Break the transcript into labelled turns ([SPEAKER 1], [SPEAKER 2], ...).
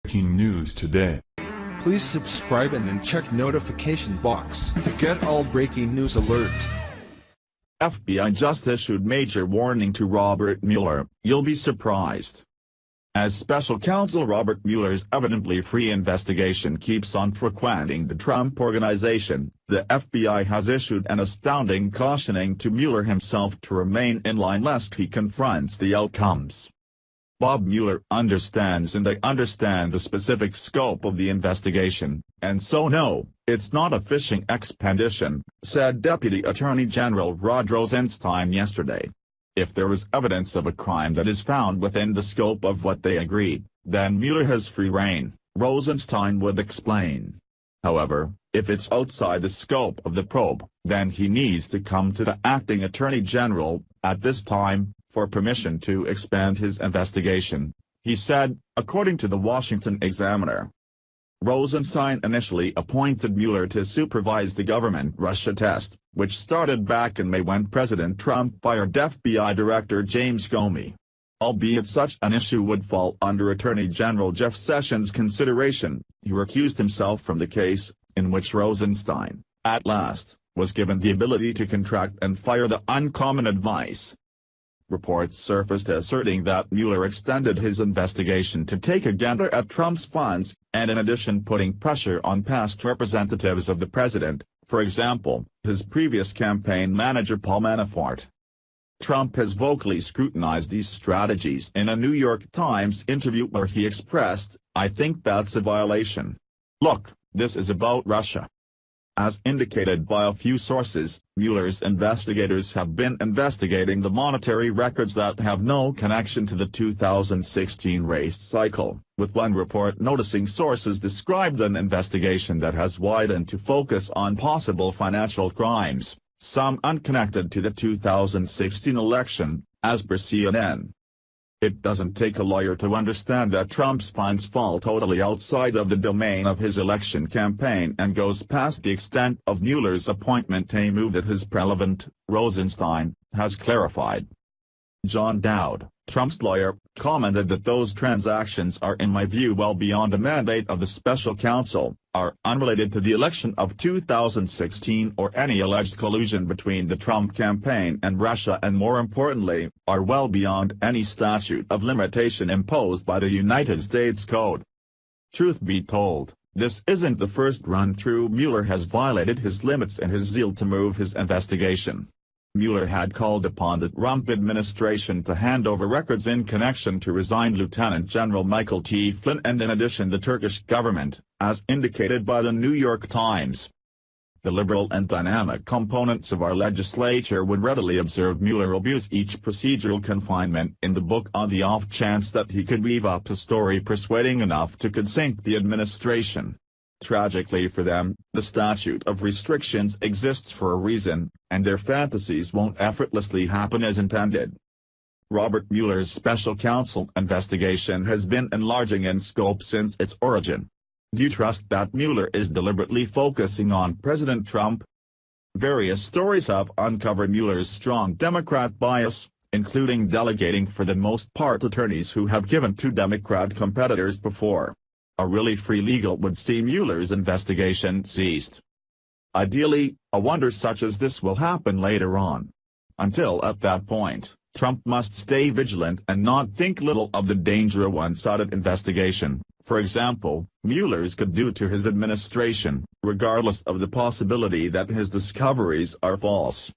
[SPEAKER 1] Breaking news today.
[SPEAKER 2] Please subscribe and then check notification box to get all breaking news alert.
[SPEAKER 3] FBI just issued major warning to Robert Mueller. You'll be surprised. As special counsel Robert Mueller's evidently free investigation keeps on frequenting the Trump Organization, the FBI has issued an astounding cautioning to Mueller himself to remain in line lest he confronts the outcomes. Bob Mueller understands and I understand the specific scope of the investigation, and so no, it's not a fishing expedition, said Deputy Attorney General Rod Rosenstein yesterday. If there is evidence of a crime that is found within the scope of what they agreed, then Mueller has free rein, Rosenstein would explain. However, if it's outside the scope of the probe, then he needs to come to the acting Attorney General, at this time, for permission to expand his investigation, he said, according to the Washington Examiner. Rosenstein initially appointed Mueller to supervise the government Russia test, which started back in May when President Trump fired FBI Director James Comey. Albeit such an issue would fall under Attorney General Jeff Sessions' consideration, he recused himself from the case, in which Rosenstein, at last, was given the ability to contract and fire the uncommon advice. Reports surfaced asserting that Mueller extended his investigation to take a gander at Trump's funds, and in addition putting pressure on past representatives of the president, for example, his previous campaign manager Paul Manafort. Trump has vocally scrutinized these strategies in a New York Times interview where he expressed, "I think that's a violation. Look, this is about Russia." As indicated by a few sources, Mueller's investigators have been investigating the monetary records that have no connection to the 2016 race cycle, with one report noticing sources described an investigation that has widened to focus on possible financial crimes, some unconnected to the 2016 election, as per CNN. It doesn't take a lawyer to understand that Trump's funds fall totally outside of the domain of his election campaign and goes past the extent of Mueller's appointment, a move that is relevant, Rosenstein has clarified. John Dowd, Trump's lawyer, commented that those transactions are in my view well beyond the mandate of the special counsel, are unrelated to the election of 2016 or any alleged collusion between the Trump campaign and Russia, and more importantly, are well beyond any statute of limitation imposed by the United States Code. Truth be told, this isn't the first run-through Mueller has violated his limits in his zeal to move his investigation. Mueller had called upon the Trump administration to hand over records in connection to resigned Lieutenant General Michael T. Flynn and in addition the Turkish government, as indicated by the New York Times. The liberal and dynamic components of our legislature would readily observe Mueller abuse each procedural confinement in the book on the off chance that he could weave up a story persuading enough to consink the administration. Tragically for them, the statute of restrictions exists for a reason, and their fantasies won't effortlessly happen as intended. Robert Mueller's special counsel investigation has been enlarging in scope since its origin. Do you trust that Mueller is deliberately focusing on President Trump? Various stories have uncovered Mueller's strong Democrat bias, including delegating for the most part attorneys who have given to Democrat competitors before. A really free legal would see Mueller's investigation ceased. Ideally, a wonder such as this will happen later on. Until at that point, Trump must stay vigilant and not think little of the danger a one-sided investigation, for example, Mueller's could do to his administration, regardless of the possibility that his discoveries are false.